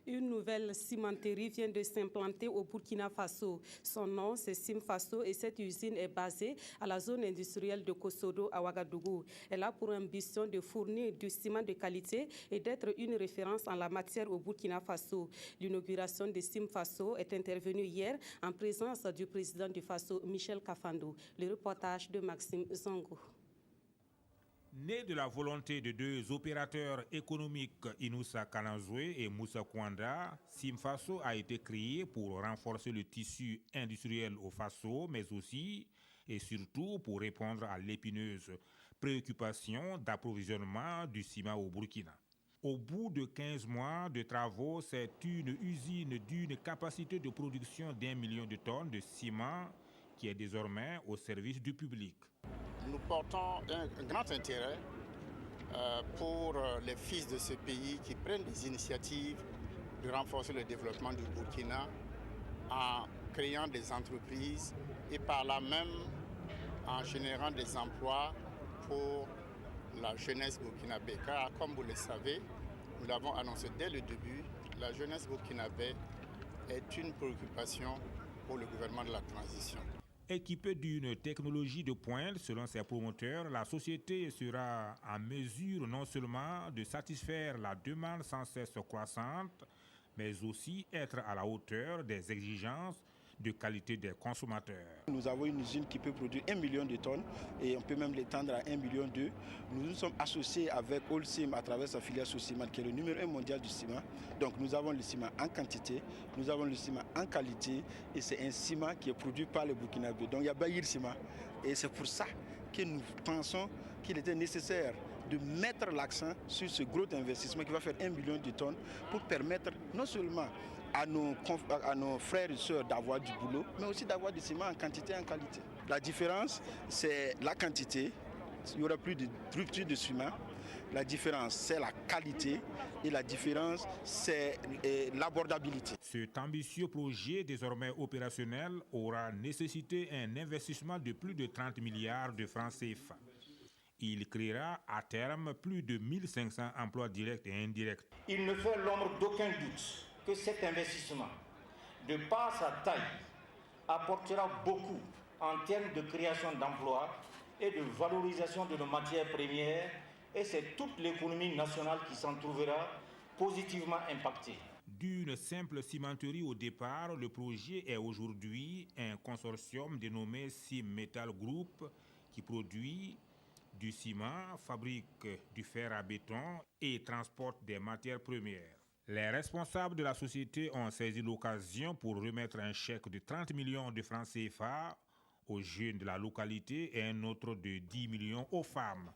Une nouvelle cimenterie vient de s'implanter au Burkina Faso. Son nom, c'est Cimfaso et cette usine est basée à la zone industrielle de Kosodo à Ouagadougou. Elle a pour ambition de fournir du ciment de qualité et d'être une référence en la matière au Burkina Faso. L'inauguration de Cimfaso est intervenue hier en présence du président du Faso, Michel Kafando. Le reportage de Maxime Zongo. Né de la volonté de deux opérateurs économiques, Inoussa Kanazoué et Moussa Kouanda, Cimfaso a été créé pour renforcer le tissu industriel au Faso, mais aussi et surtout pour répondre à l'épineuse préoccupation d'approvisionnement du ciment au Burkina. Au bout de 15 mois de travaux, c'est une usine d'une capacité de production d'1 million de tonnes de ciment qui est désormais au service du public. Nous portons un grand intérêt pour les fils de ce pays qui prennent des initiatives de renforcer le développement du Burkina en créant des entreprises et par là même en générant des emplois pour la jeunesse burkinabé. Car comme vous le savez, nous l'avons annoncé dès le début, la jeunesse burkinabé est une préoccupation pour le gouvernement de la transition. Équipée d'une technologie de pointe, selon ses promoteurs, la société sera en mesure non seulement de satisfaire la demande sans cesse croissante, mais aussi être à la hauteur des exigences de qualité des consommateurs. Nous avons une usine qui peut produire 1 million de tonnes et on peut même l'étendre à 1,2 million. Nous nous sommes associés avec Holcim à travers sa filiale Socimane qui est le numéro 1 mondial du ciment. Donc nous avons le ciment en quantité, nous avons le ciment en qualité et c'est un ciment qui est produit par les Burkinabés. Donc il y a Bayir Ciment et c'est pour ça que nous pensons qu'il était nécessaire de mettre l'accent sur ce gros investissement qui va faire 1 million de tonnes pour permettre non seulement à nos frères et sœurs d'avoir du boulot, mais aussi d'avoir du ciment en quantité et en qualité. La différence, c'est la quantité. Il n'y aura plus de rupture de ciment. La différence, c'est la qualité et la différence, c'est l'abordabilité. Cet ambitieux projet, désormais opérationnel, aura nécessité un investissement de plus de 30 milliards de francs CFA. Il créera à terme plus de 1500 emplois directs et indirects. Il ne fait l'ombre d'aucun doute que cet investissement, de par sa taille, apportera beaucoup en termes de création d'emplois et de valorisation de nos matières premières, et c'est toute l'économie nationale qui s'en trouvera positivement impactée. D'une simple cimenterie au départ, le projet est aujourd'hui un consortium dénommé Cim Metal Group qui produit du ciment, fabrique du fer à béton et transporte des matières premières. Les responsables de la société ont saisi l'occasion pour remettre un chèque de 30 millions de francs CFA aux jeunes de la localité et un autre de 10 millions aux femmes.